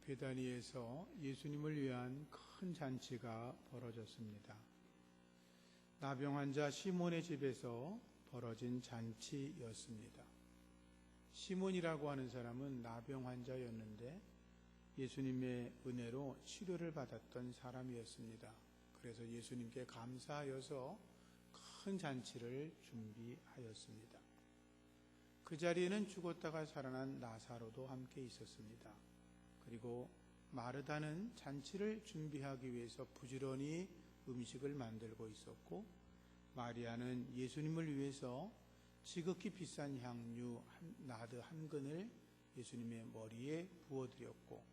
베다니에서 예수님을 위한 큰 잔치가 벌어졌습니다. 나병 환자 시몬의 집에서 벌어진 잔치였습니다. 시몬이라고 하는 사람은 나병 환자였는데 예수님의 은혜로 치료를 받았던 사람이었습니다. 그래서 예수님께 감사하여서 큰 잔치를 준비하였습니다. 그 자리에는 죽었다가 살아난 나사로도 함께 있었습니다. 그리고 마르다는 잔치를 준비하기 위해서 부지런히 음식을 만들고 있었고, 마리아는 예수님을 위해서 지극히 비싼 향유 나드 한 근을 예수님의 머리에 부어드렸고,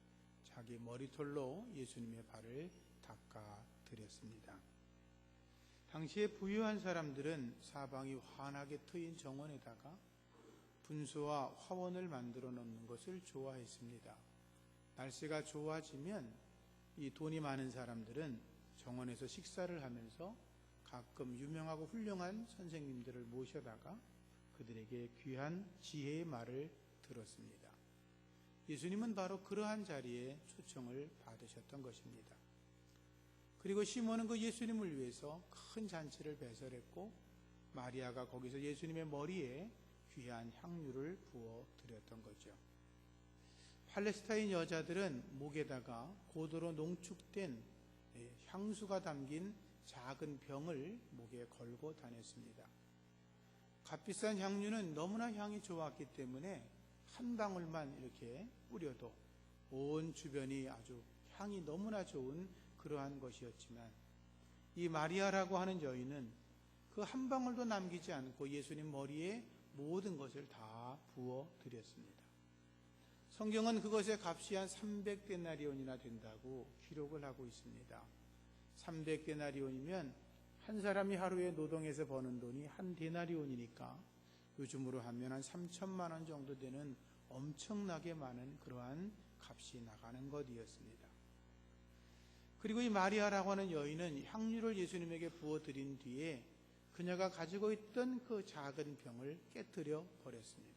자기 머리털로 예수님의 발을 닦아드렸습니다. 당시에 부유한 사람들은 사방이 환하게 트인 정원에다가 분수와 화원을 만들어 놓는 것을 좋아했습니다. 날씨가 좋아지면 이 돈이 많은 사람들은 정원에서 식사를 하면서 가끔 유명하고 훌륭한 선생님들을 모셔다가 그들에게 귀한 지혜의 말을 들었습니다. 예수님은 바로 그러한 자리에 초청을 받으셨던 것입니다. 그리고 시몬은 그 예수님을 위해서 큰 잔치를 배설했고, 마리아가 거기서 예수님의 머리에 귀한 향유를 부어 드렸던 거죠. 팔레스타인 여자들은 목에다가 고도로 농축된 향수가 담긴 작은 병을 목에 걸고 다녔습니다. 값비싼 향유는 너무나 향이 좋았기 때문에 한 방울만 이렇게 뿌려도 온 주변이 아주 향이 너무나 좋은 그러한 것이었지만, 이 마리아라고 하는 여인은 그 한 방울도 남기지 않고 예수님 머리에 모든 것을 다 부어 드렸습니다. 성경은 그것의 값이 한 300데나리온이나 된다고 기록을 하고 있습니다. 300데나리온이면 한 사람이 하루에 노동해서 버는 돈이 한 데나리온이니까 요즘으로 하면 한 3천만 원 정도 되는 엄청나게 많은 그러한 값이 나가는 것이었습니다. 그리고 이 마리아라고 하는 여인은 향유를 예수님에게 부어드린 뒤에 그녀가 가지고 있던 그 작은 병을 깨뜨려 버렸습니다.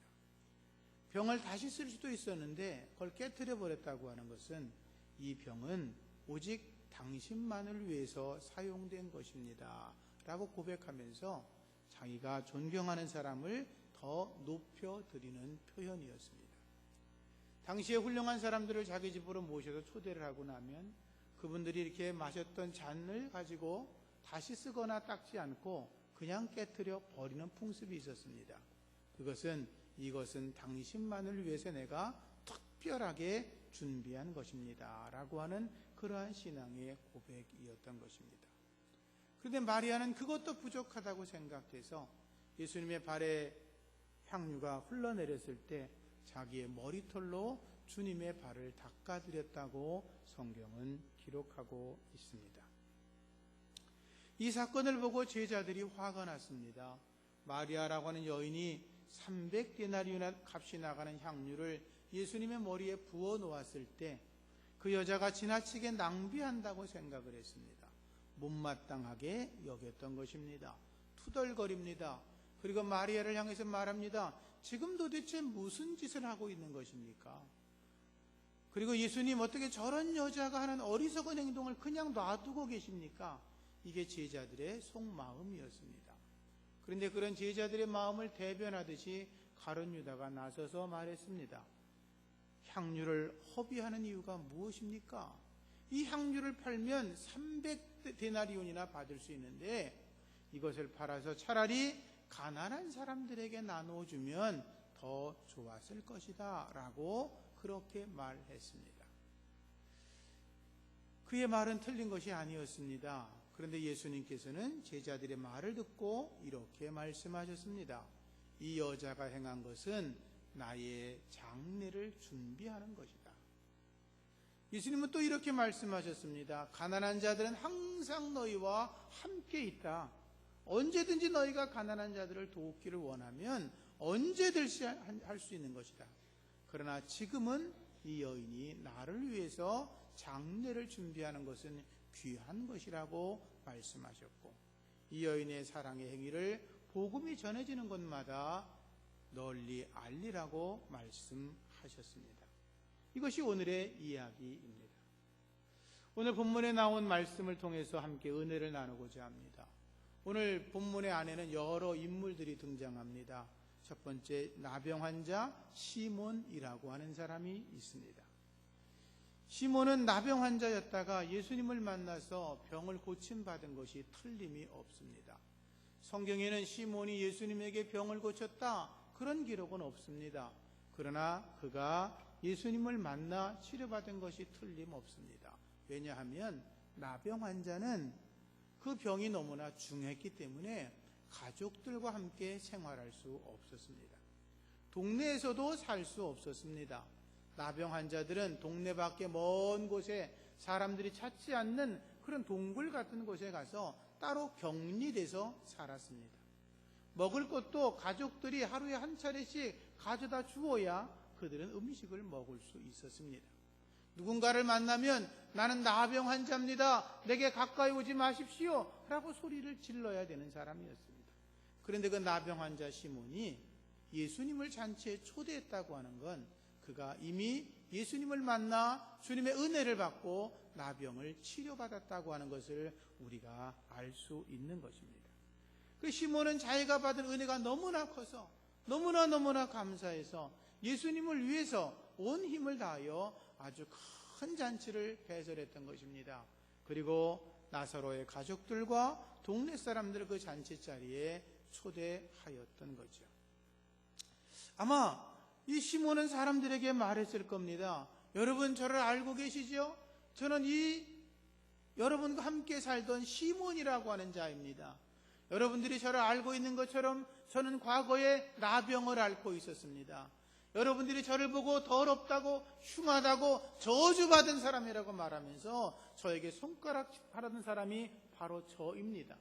병을 다시 쓸 수도 있었는데 그걸 깨뜨려 버렸다고 하는 것은 이 병은 오직 당신만을 위해서 사용된 것입니다 라고 고백하면서 자기가 존경하는 사람을 더 높여드리는 표현이었습니다. 당시에 훌륭한 사람들을 자기 집으로 모셔서 초대를 하고 나면 그분들이 이렇게 마셨던 잔을 가지고 다시 쓰거나 닦지 않고 그냥 깨뜨려 버리는 풍습이 있었습니다. 이것은 당신만을 위해서 내가 특별하게 준비한 것입니다 라고 하는 그러한 신앙의 고백이었던 것입니다. 그런데 마리아는 그것도 부족하다고 생각해서 예수님의 발에 향유가 흘러내렸을 때 자기의 머리털로 주님의 발을 닦아드렸다고 성경은 기록하고 있습니다. 이 사건을 보고 제자들이 화가 났습니다. 마리아라고 하는 여인이 300데나리온 값이 나가는 향유를 예수님의 머리에 부어 놓았을 때 그 여자가 지나치게 낭비한다고 생각을 했습니다. 못마땅하게 여겼던 것입니다. 투덜거립니다. 그리고 마리아를 향해서 말합니다. 지금 도대체 무슨 짓을 하고 있는 것입니까? 그리고 예수님, 어떻게 저런 여자가 하는 어리석은 행동을 그냥 놔두고 계십니까? 이게 제자들의 속마음이었습니다. 그런데 그런 제자들의 마음을 대변하듯이 가룟 유다가 나서서 말했습니다. 향유를 허비하는 이유가 무엇입니까? 이 향유를 팔면 300데나리온이나 받을 수 있는데 이것을 팔아서 차라리 가난한 사람들에게 나눠주면 더 좋았을 것이다 라고 그렇게 말했습니다. 그의 말은 틀린 것이 아니었습니다. 그런데 예수님께서는 제자들의 말을 듣고 이렇게 말씀하셨습니다. 이 여자가 행한 것은 나의 장례를 준비하는 것이다. 예수님은 또 이렇게 말씀하셨습니다. 가난한 자들은 항상 너희와 함께 있다. 언제든지 너희가 가난한 자들을 돕기를 원하면 언제든지 할 수 있는 것이다. 그러나 지금은 이 여인이 나를 위해서 장례를 준비하는 것은 귀한 것이라고 말씀하셨고, 이 여인의 사랑의 행위를 복음이 전해지는 곳마다 널리 알리라고 말씀하셨습니다. 이것이 오늘의 이야기입니다. 오늘 본문에 나온 말씀을 통해서 함께 은혜를 나누고자 합니다. 오늘 본문의 안에는 여러 인물들이 등장합니다. 첫 번째, 나병 환자 시몬이라고 하는 사람이 있습니다. 시몬은 나병 환자였다가 예수님을 만나서 병을 고침받은 것이 틀림이 없습니다. 성경에는 시몬이 예수님에게 병을 고쳤다, 그런 기록은 없습니다. 그러나 그가 예수님을 만나 치료받은 것이 틀림없습니다. 왜냐하면 나병 환자는 그 병이 너무나 중했기 때문에 가족들과 함께 생활할 수 없었습니다. 동네에서도 살 수 없었습니다. 나병 환자들은 동네 밖에 먼 곳에 사람들이 찾지 않는 그런 동굴 같은 곳에 가서 따로 격리돼서 살았습니다. 먹을 것도 가족들이 하루에 한 차례씩 가져다 주어야 그들은 음식을 먹을 수 있었습니다. 누군가를 만나면 나는 나병 환자입니다, 내게 가까이 오지 마십시오 라고 소리를 질러야 되는 사람이었습니다. 그런데 그 나병 환자 시몬이 예수님을 잔치에 초대했다고 하는 건 그가 이미 예수님을 만나 주님의 은혜를 받고 나병을 치료받았다고 하는 것을 우리가 알 수 있는 것입니다. 그 시몬은 자기가 받은 은혜가 너무나 커서 너무나 감사해서 예수님을 위해서 온 힘을 다하여 아주 큰 잔치를 배설했던 것입니다. 그리고 나사로의 가족들과 동네 사람들을 그 잔치 자리에 초대하였던 거죠. 아마 이 시몬은 사람들에게 말했을 겁니다. 여러분, 저를 알고 계시죠? 저는 여러분과 함께 살던 시몬이라고 하는 자입니다. 여러분들이 저를 알고 있는 것처럼 저는 과거에 나병을 앓고 있었습니다. 여러분들이 저를 보고 더럽다고 흉하다고 저주받은 사람이라고 말하면서 저에게 손가락 바라던 사람이 바로 저입니다.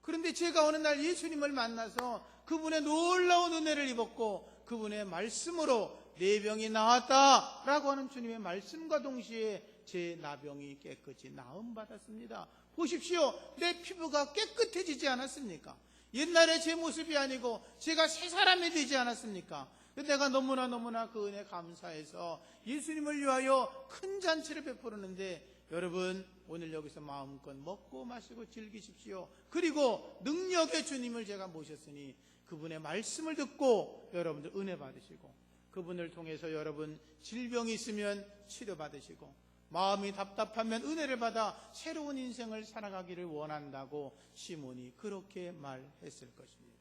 그런데 제가 어느 날 예수님을 만나서 그분의 놀라운 은혜를 입었고 그분의 말씀으로 내 병이 나았다라고 하는 주님의 말씀과 동시에 제 나병이 깨끗이 나음받았습니다. 보십시오, 내 피부가 깨끗해지지 않았습니까? 옛날에 제 모습이 아니고 제가 새 사람이 되지 않았습니까? 내가 너무나 그 은혜 감사해서 예수님을 위하여 큰 잔치를 베풀었는데, 여러분 오늘 여기서 마음껏 먹고 마시고 즐기십시오. 그리고 능력의 주님을 제가 모셨으니 그분의 말씀을 듣고 여러분들 은혜 받으시고, 그분을 통해서 여러분 질병이 있으면 치료받으시고, 마음이 답답하면 은혜를 받아 새로운 인생을 살아가기를 원한다고 시몬이 그렇게 말했을 것입니다.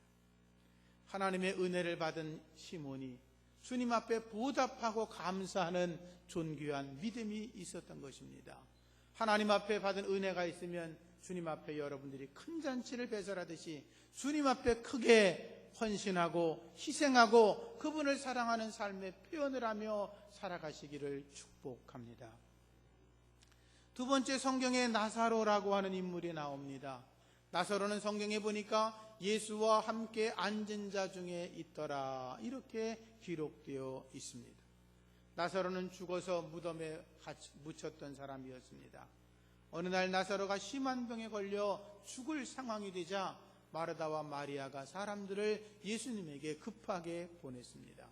하나님의 은혜를 받은 시몬이 주님 앞에 보답하고 감사하는 존귀한 믿음이 있었던 것입니다. 하나님 앞에 받은 은혜가 있으면 주님 앞에 여러분들이 큰 잔치를 배설하듯이 주님 앞에 크게 헌신하고 희생하고 그분을 사랑하는 삶의 표현을 하며 살아가시기를 축복합니다. 두 번째, 성경에 나사로라고 하는 인물이 나옵니다. 나사로는 성경에 보니까 예수와 함께 앉은 자 중에 있더라, 이렇게 기록되어 있습니다. 나사로는 죽어서 무덤에 묻혔던 사람이었습니다. 어느 날 나사로가 심한 병에 걸려 죽을 상황이 되자 마르다와 마리아가 사람들을 예수님에게 급하게 보냈습니다.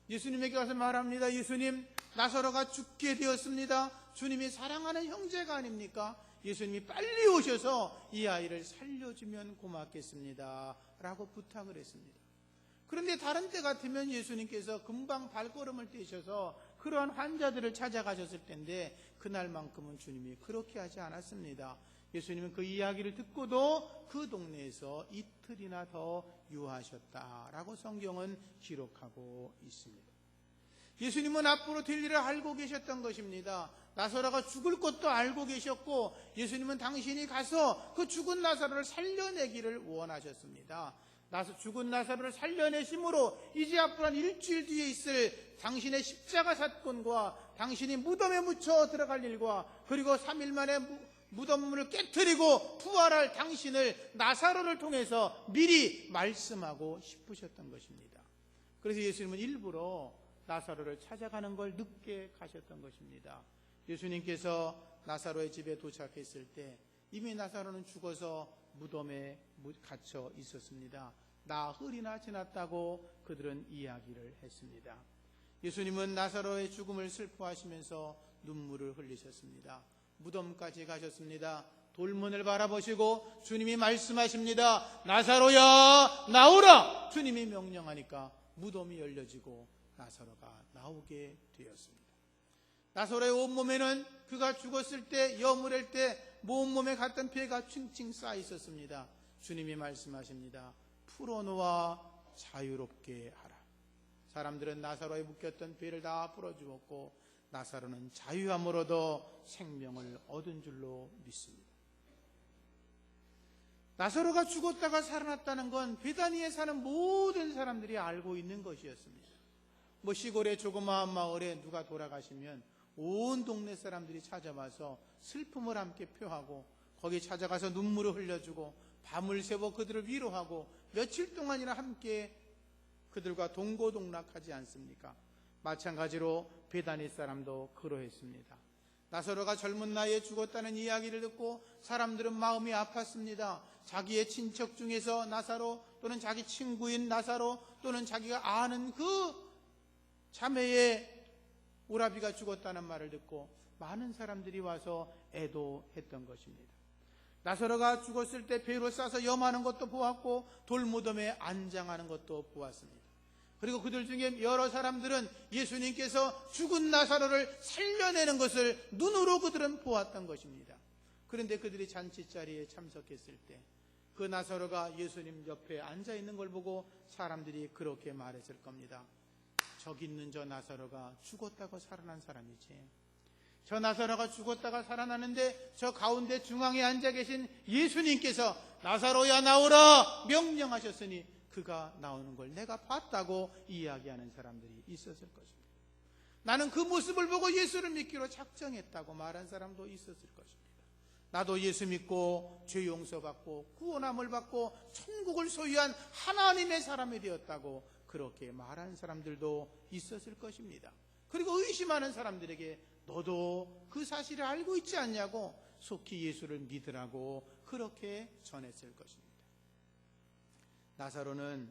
예수님에게 가서 말합니다. 예수님, 나사로가 죽게 되었습니다. 주님이 사랑하는 형제가 아닙니까? 예수님이 빨리 오셔서 이 아이를 살려주면 고맙겠습니다 라고 부탁을 했습니다. 그런데 다른 때 같으면 예수님께서 금방 발걸음을 떼셔서 그러한 환자들을 찾아가셨을 텐데 그날만큼은 주님이 그렇게 하지 않았습니다. 예수님은 그 이야기를 듣고도 그 동네에서 이틀이나 더 유하셨다라고 성경은 기록하고 있습니다. 예수님은 앞으로 될 일을 알고 계셨던 것입니다. 나사로가 죽을 것도 알고 계셨고 예수님은 당신이 가서 그 죽은 나사로를 살려내기를 원하셨습니다. 죽은 나사로를 살려내심으로 이제 앞으로 한 일주일 뒤에 있을 당신의 십자가 사건과 당신이 무덤에 묻혀 들어갈 일과 그리고 3일 만에 무덤문을 깨트리고 부활할 당신을 나사로를 통해서 미리 말씀하고 싶으셨던 것입니다. 그래서 예수님은 일부러 나사로를 찾아가는 걸 늦게 가셨던 것입니다. 예수님께서 나사로의 집에 도착했을 때 이미 나사로는 죽어서 무덤에 갇혀 있었습니다. 나흘이나 지났다고 그들은 이야기를 했습니다. 예수님은 나사로의 죽음을 슬퍼하시면서 눈물을 흘리셨습니다. 무덤까지 가셨습니다. 돌문을 바라보시고 주님이 말씀하십니다. 나사로야 나오라. 주님이 명령하니까 무덤이 열려지고 나사로가 나오게 되었습니다. 나사로의 온몸에는 그가 죽었을 때 여물할 때 온몸에 갔던 피가 칭칭 쌓여 있었습니다. 주님이 말씀하십니다. 풀어놓아 자유롭게 하라. 사람들은 나사로에 묶였던 배를 다 풀어주었고 나사로는 자유함으로도 생명을 얻은 줄로 믿습니다. 나사로가 죽었다가 살아났다는 건 베다니에 사는 모든 사람들이 알고 있는 것이었습니다. 시골의 조그마한 마을에 누가 돌아가시면 온 동네 사람들이 찾아와서 슬픔을 함께 표하고 거기 찾아가서 눈물을 흘려주고 밤을 새워 그들을 위로하고 며칠 동안이나 함께 그들과 동고동락하지 않습니까? 마찬가지로 베다니 사람도 그러했습니다. 나사로가 젊은 나이에 죽었다는 이야기를 듣고 사람들은 마음이 아팠습니다. 자기의 친척 중에서 나사로 또는 자기 친구인 나사로 또는 자기가 아는 그 자매의 오라비가 죽었다는 말을 듣고 많은 사람들이 와서 애도했던 것입니다. 나사로가 죽었을 때 배로 싸서 염하는 것도 보았고 돌무덤에 안장하는 것도 보았습니다. 그리고 그들 중에 여러 사람들은 예수님께서 죽은 나사로를 살려내는 것을 눈으로 그들은 보았던 것입니다. 그런데 그들이 잔치자리에 참석했을 때 그 나사로가 예수님 옆에 앉아있는 걸 보고 사람들이 그렇게 말했을 겁니다. 저기 있는 저 나사로가 죽었다고 살아난 사람이지. 저 나사로가 죽었다가 살아나는데 저 가운데 중앙에 앉아 계신 예수님께서 나사로야 나오라 명령하셨으니 그가 나오는 걸 내가 봤다고 이야기하는 사람들이 있었을 것입니다. 나는 그 모습을 보고 예수를 믿기로 작정했다고 말한 사람도 있었을 것입니다. 나도 예수 믿고 죄 용서받고 구원함을 받고 천국을 소유한 하나님의 사람이 되었다고 그렇게 말한 사람들도 있었을 것입니다. 그리고 의심하는 사람들에게 너도 그 사실을 알고 있지 않냐고 속히 예수를 믿으라고 그렇게 전했을 것입니다. 나사로는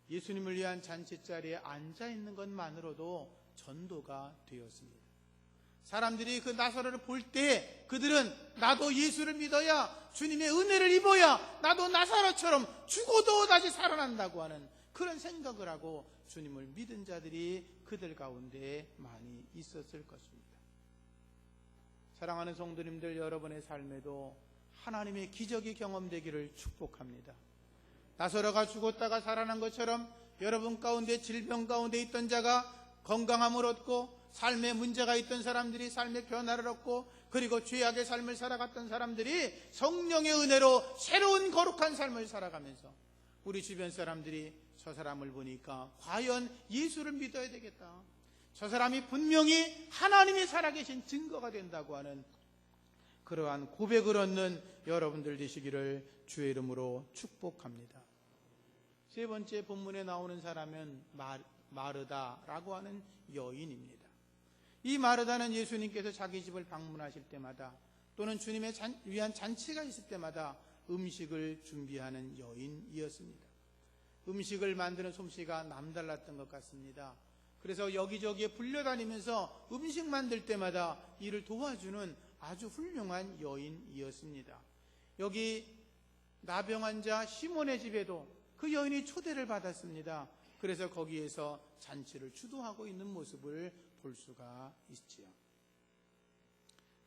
예수님을 위한 잔치자리에 앉아있는 것만으로도 전도가 되었습니다. 사람들이 그 나사로를 볼 때 그들은 나도 예수를 믿어야 주님의 은혜를 입어야 나도 나사로처럼 죽어도 다시 살아난다고 하는 그런 생각을 하고 주님을 믿은 자들이 그들 가운데 많이 있었을 것입니다. 사랑하는 성도님들, 여러분의 삶에도 하나님의 기적이 경험되기를 축복합니다. 나사로가 죽었다가 살아난 것처럼 여러분 가운데 질병 가운데 있던 자가 건강함을 얻고 삶에 문제가 있던 사람들이 삶의 변화를 얻고 그리고 죄악의 삶을 살아갔던 사람들이 성령의 은혜로 새로운 거룩한 삶을 살아가면서 우리 주변 사람들이 저 사람을 보니까 과연 예수를 믿어야 되겠다. 저 사람이 분명히 하나님이 살아계신 증거가 된다고 하는 그러한 고백을 얻는 여러분들 되시기를 주의 이름으로 축복합니다. 세 번째 본문에 나오는 사람은 마르다라고 하는 여인입니다. 이 마르다는 예수님께서 자기 집을 방문하실 때마다 또는 주님의 위한 잔치가 있을 때마다 음식을 준비하는 여인이었습니다. 음식을 만드는 솜씨가 남달랐던 것 같습니다. 그래서 여기저기에 불려다니면서 음식 만들 때마다 이를 도와주는 아주 훌륭한 여인이었습니다. 여기 나병 환자 시몬의 집에도 그 여인이 초대를 받았습니다. 그래서 거기에서 잔치를 주도하고 있는 모습을 볼 수가 있지요.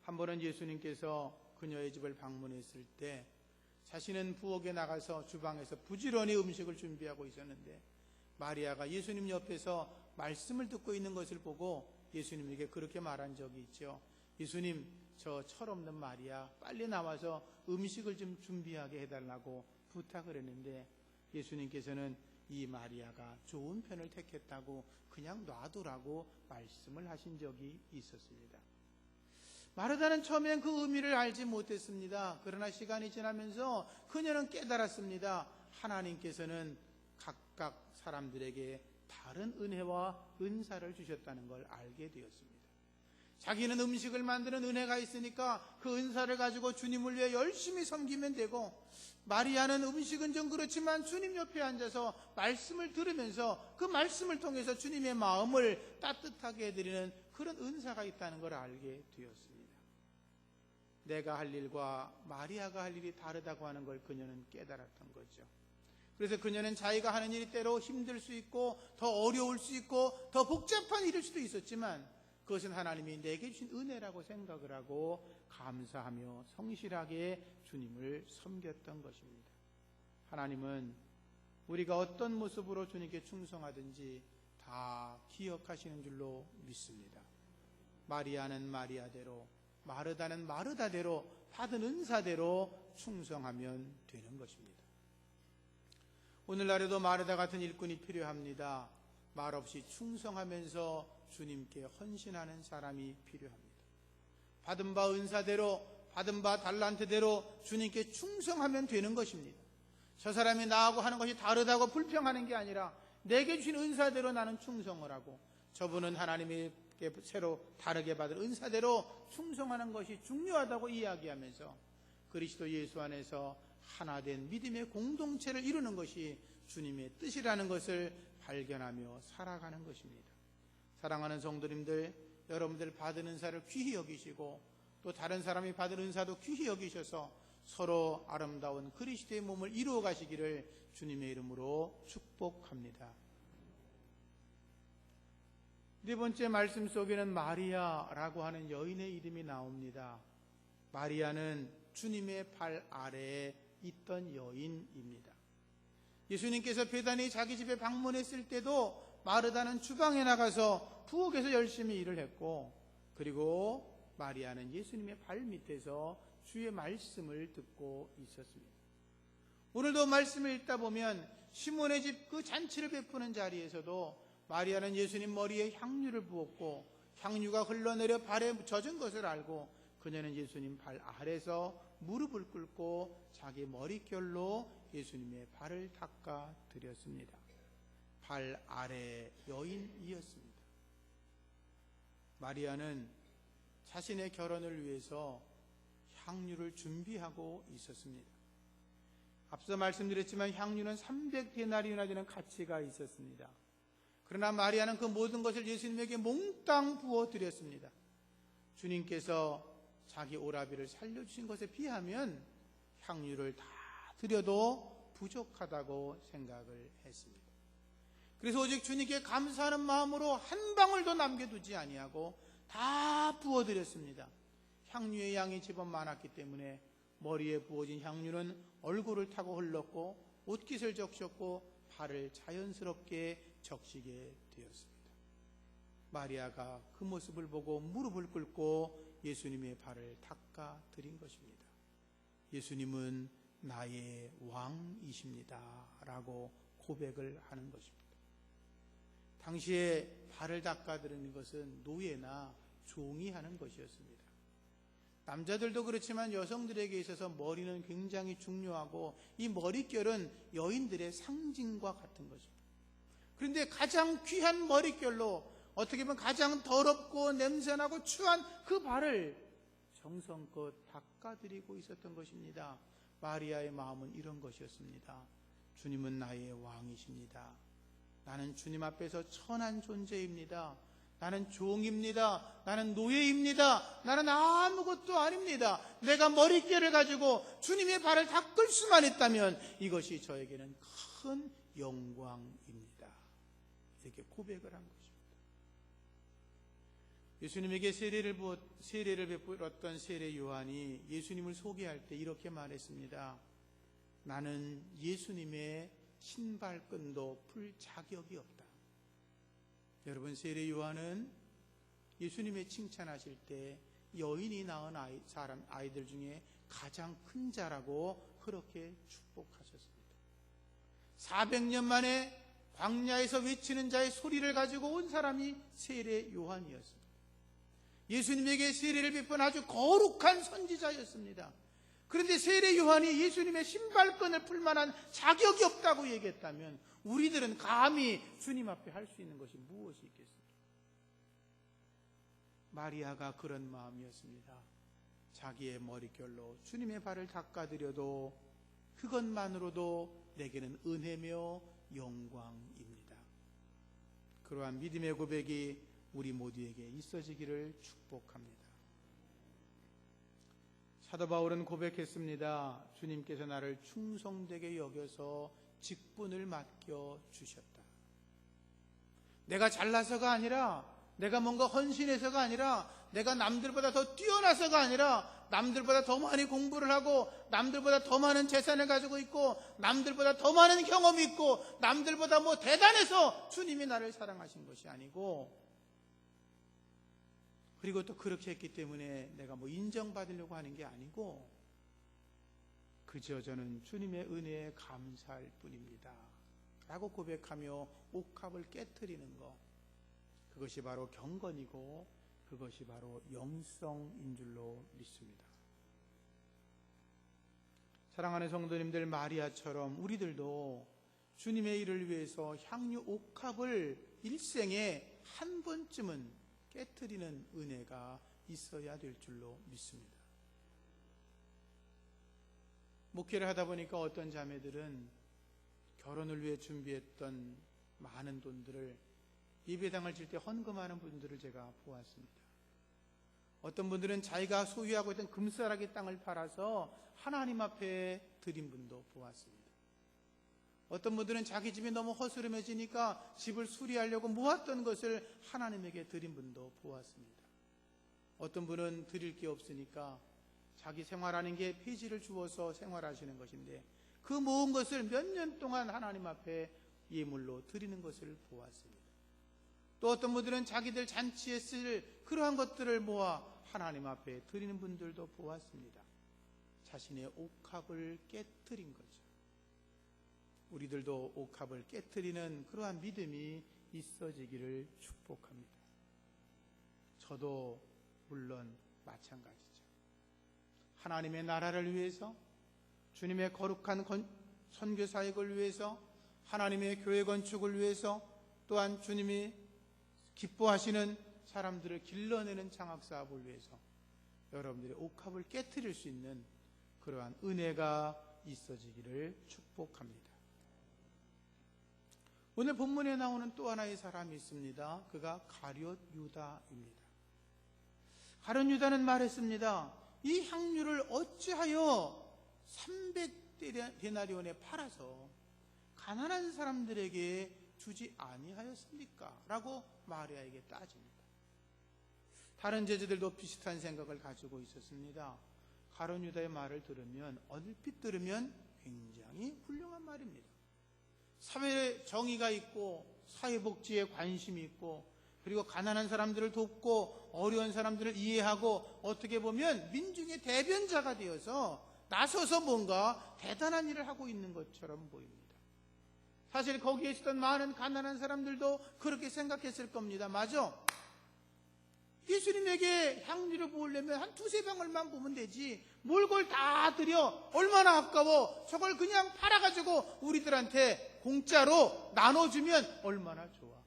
한 번은 예수님께서 그녀의 집을 방문했을 때 자신은 부엌에 나가서 주방에서 부지런히 음식을 준비하고 있었는데 마리아가 예수님 옆에서 말씀을 듣고 있는 것을 보고 예수님에게 그렇게 말한 적이 있죠. 예수님, 저 철없는 마리아 빨리 나와서 음식을 좀 준비하게 해달라고 부탁을 했는데 예수님께서는 이 마리아가 좋은 편을 택했다고 그냥 놔두라고 말씀을 하신 적이 있었습니다. 마르다는 처음엔 그 의미를 알지 못했습니다. 그러나 시간이 지나면서 그녀는 깨달았습니다. 하나님께서는 각각 사람들에게 다른 은혜와 은사를 주셨다는 걸 알게 되었습니다. 자기는 음식을 만드는 은혜가 있으니까 그 은사를 가지고 주님을 위해 열심히 섬기면 되고, 마리아는 음식은 좀 그렇지만 주님 옆에 앉아서 말씀을 들으면서 그 말씀을 통해서 주님의 마음을 따뜻하게 해드리는 그런 은사가 있다는 걸 알게 되었습니다. 내가 할 일과 마리아가 할 일이 다르다고 하는 걸 그녀는 깨달았던 거죠. 그래서 그녀는 자기가 하는 일이 때로 힘들 수 있고 더 어려울 수 있고 더 복잡한 일일 수도 있었지만 그것은 하나님이 내게 주신 은혜라고 생각을 하고 감사하며 성실하게 주님을 섬겼던 것입니다. 하나님은 우리가 어떤 모습으로 주님께 충성하든지 다 기억하시는 줄로 믿습니다. 마리아는 마리아대로, 마르다는 마르다대로 받은 은사대로 충성하면 되는 것입니다. 오늘날에도 마르다 같은 일꾼이 필요합니다. 말없이 충성하면서 주님께 헌신하는 사람이 필요합니다. 받은 바 은사대로, 받은 바 달란트대로 주님께 충성하면 되는 것입니다. 저 사람이 나하고 하는 것이 다르다고 불평하는 게 아니라 내게 주신 은사대로 나는 충성을 하고, 저분은 하나님께 새로 다르게 받은 은사대로 충성하는 것이 중요하다고 이야기하면서 그리스도 예수 안에서 하나된 믿음의 공동체를 이루는 것이 주님의 뜻이라는 것을 발견하며 살아가는 것입니다. 사랑하는 성도님들, 여러분들 받은 은사를 귀히 여기시고 또 다른 사람이 받은 은사도 귀히 여기셔서 서로 아름다운 그리스도의 몸을 이루어 가시기를 주님의 이름으로 축복합니다. 네 번째 말씀 속에는 마리아라고 하는 여인의 이름이 나옵니다. 마리아는 주님의 발 아래에 있던 여인입니다. 예수님께서 베다니 자기 집에 방문했을 때도 마르다는 주방에 나가서 부엌에서 열심히 일을 했고, 그리고 마리아는 예수님의 발 밑에서 주의 말씀을 듣고 있었습니다. 오늘도 말씀을 읽다 보면 시몬의 집 그 잔치를 베푸는 자리에서도 마리아는 예수님 머리에 향유를 부었고 향유가 흘러내려 발에 젖은 것을 알고 그녀는 예수님 발 아래서 무릎을 꿇고 자기 머릿결로 예수님의 발을 닦아 드렸습니다. 발 아래 여인이었습니다. 마리아는 자신의 결혼을 위해서 향유를 준비하고 있었습니다. 앞서 말씀드렸지만 향유는 300데나리온이나 되는 가치가 있었습니다. 그러나 마리아는 그 모든 것을 예수님에게 몽땅 부어드렸습니다. 주님께서 자기 오라비를 살려주신 것에 비하면 향유를 다 드려도 부족하다고 생각을 했습니다. 그래서 오직 주님께 감사하는 마음으로 한 방울도 남겨두지 아니하고 다 부어드렸습니다. 향유의 양이 제법 많았기 때문에 머리에 부어진 향유는 얼굴을 타고 흘렀고 옷깃을 적셨고 발을 자연스럽게 적시게 되었습니다. 마리아가 그 모습을 보고 무릎을 꿇고 예수님의 발을 닦아 드린 것입니다. 예수님은 나의 왕이십니다 라고 고백을 하는 것입니다. 당시에 발을 닦아 드리는 것은 노예나 종이 하는 것이었습니다. 남자들도 그렇지만 여성들에게 있어서 머리는 굉장히 중요하고 이 머릿결은 여인들의 상징과 같은 것입니다. 그런데 가장 귀한 머릿결로 어떻게 보면 가장 더럽고 냄새나고 추한 그 발을 정성껏 닦아드리고 있었던 것입니다. 마리아의 마음은 이런 것이었습니다. 주님은 나의 왕이십니다. 나는 주님 앞에서 천한 존재입니다. 나는 종입니다. 나는 노예입니다. 나는 아무것도 아닙니다. 내가 머릿결을 가지고 주님의 발을 닦을 수만 있다면 이것이 저에게는 큰 영광입니다. 이렇게 고백을 한 것입니다. 예수님에게 세례를 베풀었던 세례 요한이 예수님을 소개할 때 이렇게 말했습니다. 나는 예수님의 신발끈도 풀 자격이 없다. 여러분, 세례 요한은 예수님의 칭찬하실 때 여인이 낳은 아이들 중에 가장 큰 자라고 그렇게 축복하셨습니다. 400년 만에 광야에서 외치는 자의 소리를 가지고 온 사람이 세례 요한이었습니다. 예수님에게 세례를 베푼 아주 거룩한 선지자였습니다. 그런데 세례 요한이 예수님의 신발끈을 풀 만한 자격이 없다고 얘기했다면 우리들은 감히 주님 앞에 할 수 있는 것이 무엇이 있겠습니까? 마리아가 그런 마음이었습니다. 자기의 머릿결로 주님의 발을 닦아드려도 그것만으로도 내게는 은혜며 영광입니다. 그러한 믿음의 고백이 우리 모두에게 있어지기를 축복합니다. 사도 바울은 고백했습니다. 주님께서 나를 충성되게 여겨서 직분을 맡겨주셨다. 내가 잘나서가 아니라, 내가 뭔가 헌신해서가 아니라, 내가 남들보다 더 뛰어나서가 아니라, 남들보다 더 많이 공부를 하고, 남들보다 더 많은 재산을 가지고 있고, 남들보다 더 많은 경험이 있고, 남들보다 뭐 대단해서 주님이 나를 사랑하신 것이 아니고, 그리고 또 그렇게 했기 때문에 내가 뭐 인정받으려고 하는 게 아니고, 그저 저는 주님의 은혜에 감사할 뿐입니다 라고 고백하며 옥합을 깨트리는 것, 그것이 바로 경건이고 그것이 바로 영성인 줄로 믿습니다. 사랑하는 성도님들, 마리아처럼 우리들도 주님의 일을 위해서 향유 옥합을 일생에 한 번쯤은 깨트리는 은혜가 있어야 될 줄로 믿습니다. 목회를 하다 보니까 어떤 자매들은 결혼을 위해 준비했던 많은 돈들을 예배당을 질 때 헌금하는 분들을 제가 보았습니다. 어떤 분들은 자기가 소유하고 있던 금싸라기 땅을 팔아서 하나님 앞에 드린 분도 보았습니다. 어떤 분들은 자기 집이 너무 허스름해지니까 집을 수리하려고 모았던 것을 하나님에게 드린 분도 보았습니다. 어떤 분은 드릴 게 없으니까 자기 생활하는 게 폐지를 주어서 생활하시는 것인데 그 모은 것을 몇 년 동안 하나님 앞에 예물로 드리는 것을 보았습니다. 또 어떤 분들은 자기들 잔치에 쓸 그러한 것들을 모아 하나님 앞에 드리는 분들도 보았습니다. 자신의 옥합을 깨트린 거죠. 우리들도 옥합을 깨트리는 그러한 믿음이 있어지기를 축복합니다. 저도 물론 마찬가지죠. 하나님의 나라를 위해서, 주님의 거룩한 선교 사역을 위해서, 하나님의 교회 건축을 위해서, 또한 주님이 기뻐하시는 사람들을 길러내는 장학사업을 위해서 여러분들의 옥합을 깨트릴 수 있는 그러한 은혜가 있어지기를 축복합니다. 오늘 본문에 나오는 또 하나의 사람이 있습니다. 그가 가룟 유다입니다. 가룟 유다는 말했습니다. 이 향유를 어찌하여 300데나리온에 팔아서 가난한 사람들에게 주지 아니하였습니까? 라고 마리아에게 따집니다. 다른 제자들도 비슷한 생각을 가지고 있었습니다. 가룟 유다의 말을 들으면, 얼핏 들으면 굉장히 훌륭한 말입니다. 사회에 정의가 있고 사회복지에 관심이 있고, 그리고 가난한 사람들을 돕고 어려운 사람들을 이해하고, 어떻게 보면 민중의 대변자가 되어서 나서서 뭔가 대단한 일을 하고 있는 것처럼 보입니다. 사실 거기에 있었던 많은 가난한 사람들도 그렇게 생각했을 겁니다. 맞아? 예수님에게 향유를 부으려면 한 두세 방울만 부으면 되지, 뭘 그걸 다 드려? 얼마나 아까워. 저걸 그냥 팔아가지고 우리들한테 공짜로 나눠주면 얼마나 좋아.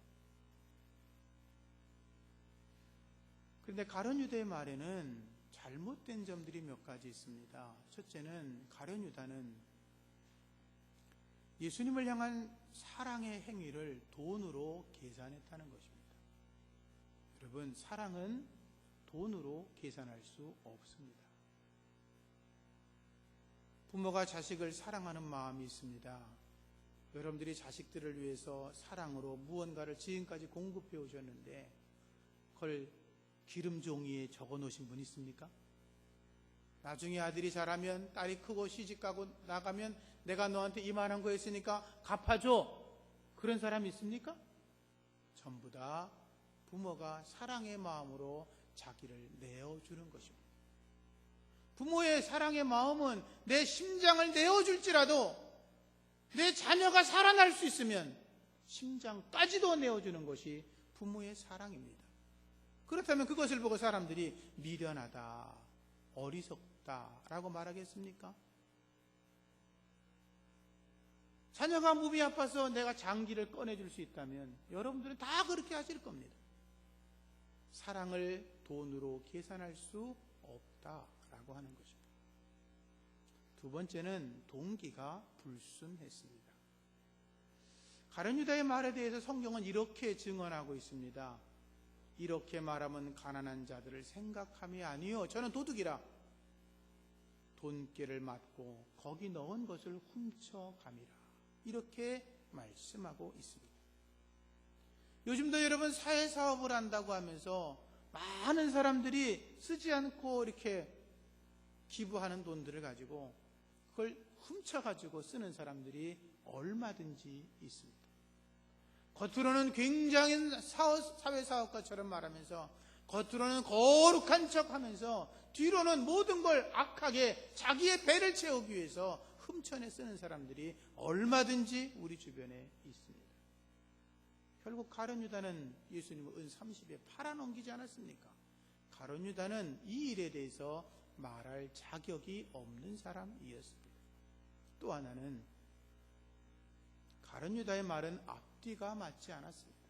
그런데 가룟 유다의 말에는 잘못된 점들이 몇 가지 있습니다. 첫째는, 가룟 유다는 예수님을 향한 사랑의 행위를 돈으로 계산했다는 것입니다. 여러분, 사랑은 돈으로 계산할 수 없습니다. 부모가 자식을 사랑하는 마음이 있습니다. 여러분들이 자식들을 위해서 사랑으로 무언가를 지금까지 공급해 오셨는데 그걸 기름 종이에 적어 놓으신 분 있습니까? 나중에 아들이 자라면, 딸이 크고 시집가고 나가면 내가 너한테 이만한 거 했으니까 갚아줘. 그런 사람이 있습니까? 전부 다 부모가 사랑의 마음으로 자기를 내어주는 것입니다. 부모의 사랑의 마음은 내 심장을 내어줄지라도 내 자녀가 살아날 수 있으면 심장까지도 내어주는 것이 부모의 사랑입니다. 그렇다면 그것을 보고 사람들이 미련하다, 어리석다라고 말하겠습니까? 자녀가 몸이 아파서 내가 장기를 꺼내줄 수 있다면 여러분들은 다 그렇게 하실 겁니다. 사랑을 돈으로 계산할 수 없다라고 하는 것입니다. 두 번째는 동기가 불순했습니다. 가룟 유다의 말에 대해서 성경은 이렇게 증언하고 있습니다. 이렇게 말하면 가난한 자들을 생각함이 아니요 저는 도둑이라 돈깨를 맞고 거기 넣은 것을 훔쳐감이라 이렇게 말씀하고 있습니다. 요즘도 여러분 사회사업을 한다고 하면서 많은 사람들이 쓰지 않고 이렇게 기부하는 돈들을 가지고 그걸 훔쳐가지고 쓰는 사람들이 얼마든지 있습니다. 겉으로는 굉장히 사회사업가처럼 말하면서 겉으로는 거룩한 척하면서 뒤로는 모든 걸 악하게 자기의 배를 채우기 위해서 훔쳐내 쓰는 사람들이 얼마든지 우리 주변에 있습니다. 결국 가룟 유다는 예수님을 은 30에 팔아넘기지 않았습니까? 가룟 유다는 이 일에 대해서 말할 자격이 없는 사람이었습니다. 또 하나는 가룟 유다의 말은 앞뒤가 맞지 않았습니다.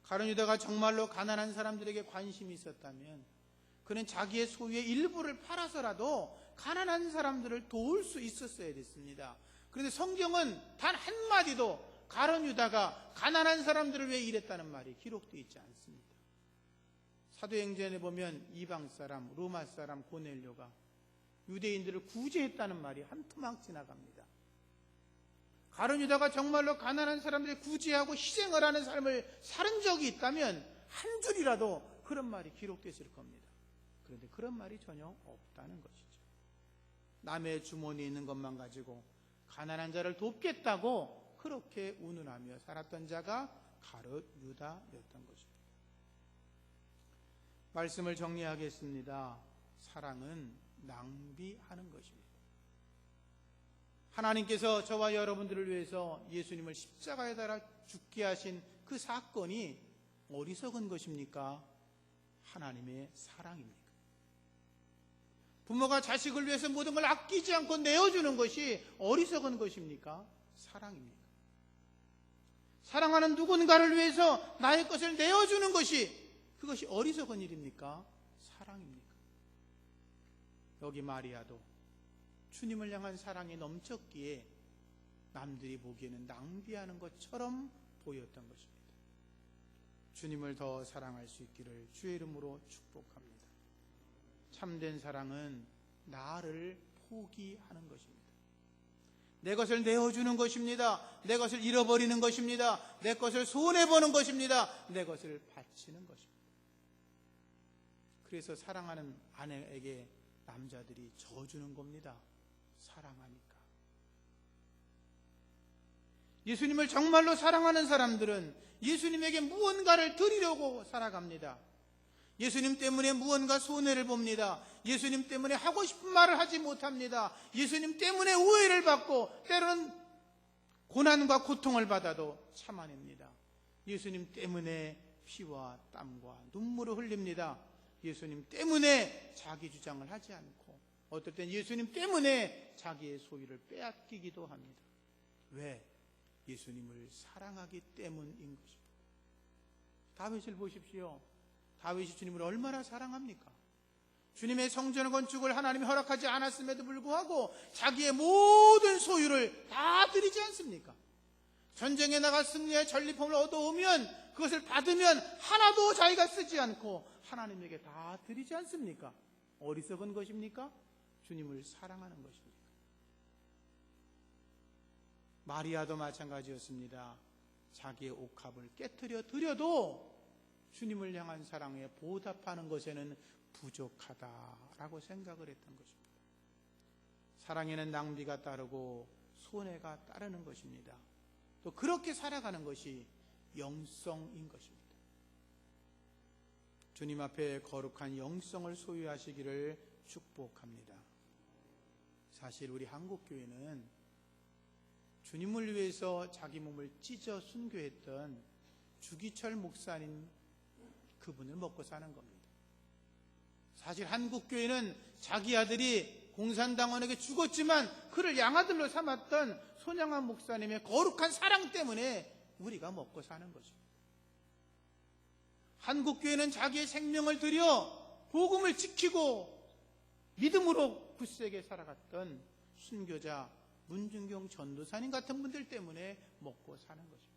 가룟 유다가 정말로 가난한 사람들에게 관심이 있었다면 그는 자기의 소유의 일부를 팔아서라도 가난한 사람들을 도울 수 있었어야 됐습니다. 그런데 성경은 단 한마디도 가룟 유다가 가난한 사람들을 위해 일했다는 말이 기록되어 있지 않습니다. 사도행전에 보면 이방 사람, 로마 사람 고넬료가 유대인들을 구제했다는 말이 한 토막 지나갑니다. 가룟 유다가 정말로 가난한 사람들을 구제하고 희생을 하는 삶을 살은 적이 있다면 한 줄이라도 그런 말이 기록됐을 겁니다. 그런데 그런 말이 전혀 없다는 것이죠. 남의 주머니에 있는 것만 가지고 가난한 자를 돕겠다고 그렇게 운운하며 살았던 자가 가룟 유다였던 것입니다. 말씀을 정리하겠습니다. 사랑은 낭비하는 것입니다. 하나님께서 저와 여러분들을 위해서 예수님을 십자가에 달아 죽게 하신 그 사건이 어리석은 것입니까? 하나님의 사랑입니까? 부모가 자식을 위해서 모든 걸 아끼지 않고 내어주는 것이 어리석은 것입니까? 사랑입니까? 사랑하는 누군가를 위해서 나의 것을 내어주는 것이 그것이 어리석은 일입니까? 사랑입니까? 여기 마리아도 주님을 향한 사랑이 넘쳤기에 남들이 보기에는 낭비하는 것처럼 보였던 것입니다. 주님을 더 사랑할 수 있기를 주의 이름으로 축복합니다. 참된 사랑은 나를 포기하는 것입니다. 내 것을 내어주는 것입니다. 내 것을 잃어버리는 것입니다. 내 것을 손해보는 것입니다. 내 것을 바치는 것입니다. 그래서 사랑하는 아내에게 남자들이 져주는 겁니다. 사랑하니까. 예수님을 정말로 사랑하는 사람들은 예수님에게 무언가를 드리려고 살아갑니다. 예수님 때문에 무언가 손해를 봅니다. 예수님 때문에 하고 싶은 말을 하지 못합니다. 예수님 때문에 오해를 받고 때로는 고난과 고통을 받아도 참아냅니다. 예수님 때문에 피와 땀과 눈물을 흘립니다. 예수님 때문에 자기 주장을 하지 않고 어떨 땐 예수님 때문에 자기의 소유를 빼앗기기도 합니다. 왜? 예수님을 사랑하기 때문인 것입니다. 다윗을 보십시오. 다윗이 주님을 얼마나 사랑합니까? 주님의 성전 건축을 하나님이 허락하지 않았음에도 불구하고 자기의 모든 소유를 다 드리지 않습니까? 전쟁에 나가 승리의 전리품을 얻어오면 그것을 받으면 하나도 자기가 쓰지 않고 하나님에게 다 드리지 않습니까? 어리석은 것입니까? 주님을 사랑하는 것입니까? 마리아도 마찬가지였습니다. 자기의 옥합을 깨트려 드려도 주님을 향한 사랑에 보답하는 것에는 부족하다라고 생각을 했던 것입니다. 사랑에는 낭비가 따르고 손해가 따르는 것입니다. 또 그렇게 살아가는 것이 영성인 것입니다. 주님 앞에 거룩한 영성을 소유하시기를 축복합니다. 사실 우리 한국교회는 주님을 위해서 자기 몸을 찢어 순교했던 주기철 목사님 그분을 먹고 사는 겁니다. 사실 한국교회는 자기 아들이 공산당원에게 죽었지만 그를 양아들로 삼았던 손양한 목사님의 거룩한 사랑 때문에 우리가 먹고 사는 것입니다. 한국교회는 자기의 생명을 들여 복음을 지키고 믿음으로 굳세게 살아갔던 순교자 문중경 전도사님 같은 분들 때문에 먹고 사는 것입니다.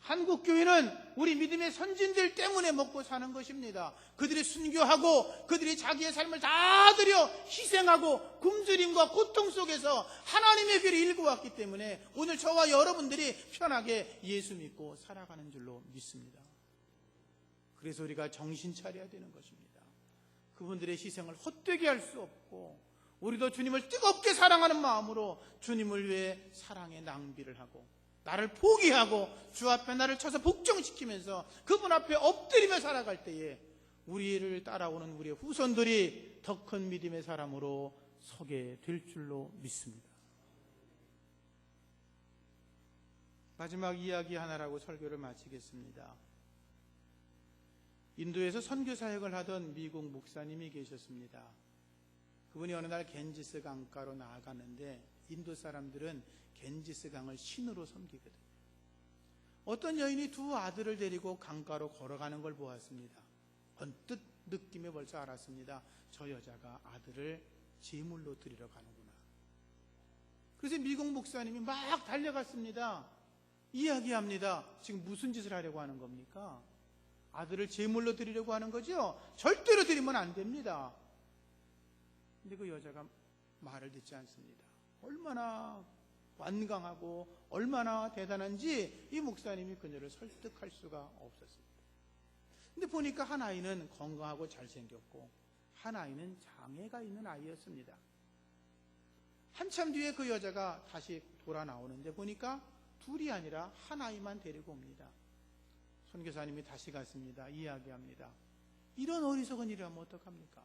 한국교회는 우리 믿음의 선진들 때문에 먹고 사는 것입니다. 그들이 순교하고 그들이 자기의 삶을 다 들여 희생하고 굶주림과 고통 속에서 하나님의 길을 일구었기 때문에 오늘 저와 여러분들이 편하게 예수 믿고 살아가는 줄로 믿습니다. 그래서 우리가 정신 차려야 되는 것입니다. 그분들의 희생을 헛되게 할 수 없고 우리도 주님을 뜨겁게 사랑하는 마음으로 주님을 위해 사랑의 낭비를 하고 나를 포기하고 주 앞에 나를 쳐서 복종시키면서 그분 앞에 엎드리며 살아갈 때에 우리를 따라오는 우리의 후손들이 더 큰 믿음의 사람으로 서게 될 줄로 믿습니다. 마지막 이야기 하나라고 설교를 마치겠습니다. 인도에서 선교 사역을 하던 미국 목사님이 계셨습니다. 그분이 어느 날 겐지스 강가로 나아가는데 인도 사람들은 겐지스 강을 신으로 섬기거든요. 어떤 여인이 두 아들을 데리고 강가로 걸어가는 걸 보았습니다. 언뜻 느낌에 벌써 알았습니다. 저 여자가 아들을 제물로 드리러 가는구나. 그래서 미국 목사님이 막 달려갔습니다. 이야기합니다. 지금 무슨 짓을 하려고 하는 겁니까? 아들을 제물로 드리려고 하는 거죠? 절대로 드리면 안 됩니다. 근데 그 여자가 말을 듣지 않습니다. 얼마나 완강하고 얼마나 대단한지 이 목사님이 그녀를 설득할 수가 없었습니다. 근데 보니까 한 아이는 건강하고 잘생겼고 한 아이는 장애가 있는 아이였습니다. 한참 뒤에 그 여자가 다시 돌아 나오는데 보니까 둘이 아니라 한 아이만 데리고 옵니다. 선교사님이 다시 갔습니다. 이야기합니다. 이런 어리석은 일이라면 어떡합니까?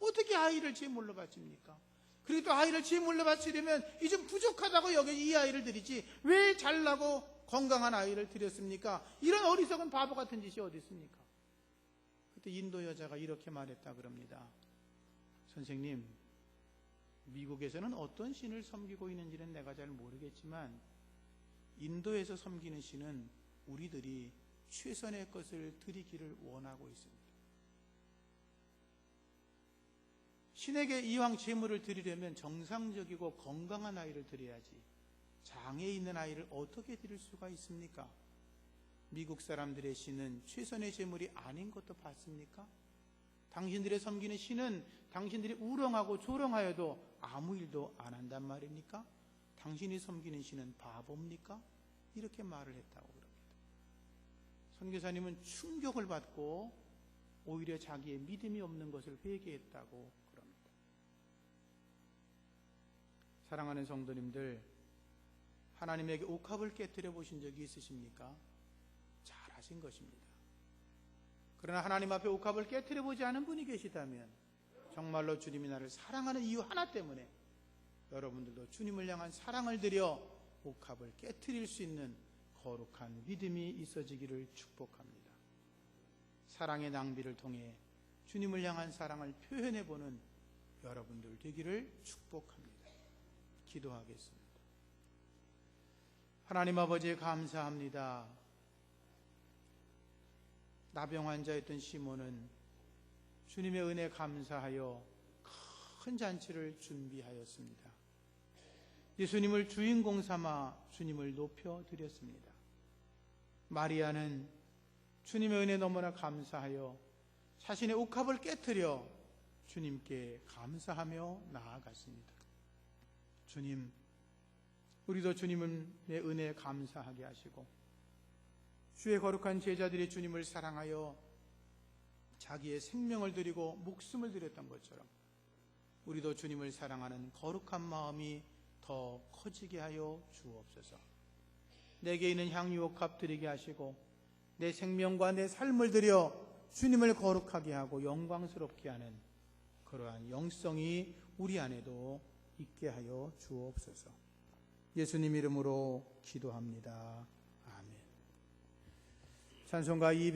어떻게 아이를 제물로 바칩니까? 그리고 또 아이를 제물로 바치려면 이 좀 부족하다고 여겨 이 아이를 드리지 왜 잘나고 건강한 아이를 드렸습니까? 이런 어리석은 바보 같은 짓이 어디 있습니까? 그때 인도 여자가 이렇게 말했다 그럽니다. 선생님, 미국에서는 어떤 신을 섬기고 있는지는 내가 잘 모르겠지만 인도에서 섬기는 신은 우리들이 최선의 것을 드리기를 원하고 있습니다. 신에게 이왕 제물을 드리려면 정상적이고 건강한 아이를 드려야지 장애 있는 아이를 어떻게 드릴 수가 있습니까? 미국 사람들의 신은 최선의 제물이 아닌 것도 봤습니까? 당신들의 섬기는 신은 당신들이 우렁하고 조롱하여도 아무 일도 안 한단 말입니까? 당신이 섬기는 신은 바보입니까? 이렇게 말을 했다고 그럽니다. 선교사님은 충격을 받고 오히려 자기의 믿음이 없는 것을 회개했다고 그럽니다. 사랑하는 성도님들, 하나님에게 옥합을 깨뜨려 보신 적이 있으십니까? 잘하신 것입니다. 그러나 하나님 앞에 옥합을 깨뜨려 보지 않은 분이 계시다면 정말로 주님이 나를 사랑하는 이유 하나 때문에 여러분들도 주님을 향한 사랑을 들여 옥합을 깨뜨릴 수 있는 거룩한 믿음이 있어지기를 축복합니다. 사랑의 낭비를 통해 주님을 향한 사랑을 표현해보는 여러분들 되기를 축복합니다. 기도하겠습니다. 하나님 아버지 감사합니다. 나병 환자였던 시몬은 주님의 은혜 감사하여 큰 잔치를 준비하였습니다. 예수님을 주인공 삼아 주님을 높여드렸습니다. 마리아는 주님의 은혜 너무나 감사하여 자신의 옥합을 깨뜨려 주님께 감사하며 나아갔습니다. 주님, 우리도 주님의 은혜 감사하게 하시고 주의 거룩한 제자들이 주님을 사랑하여 자기의 생명을 드리고 목숨을 드렸던 것처럼 우리도 주님을 사랑하는 거룩한 마음이 더 커지게 하여 주옵소서. 내게 있는 향유옥합 드리게 하시고 내 생명과 내 삶을 드려 주님을 거룩하게 하고 영광스럽게 하는 그러한 영성이 우리 안에도 있게 하여 주옵소서. 예수님 이름으로 기도합니다. 아멘. 찬송가 200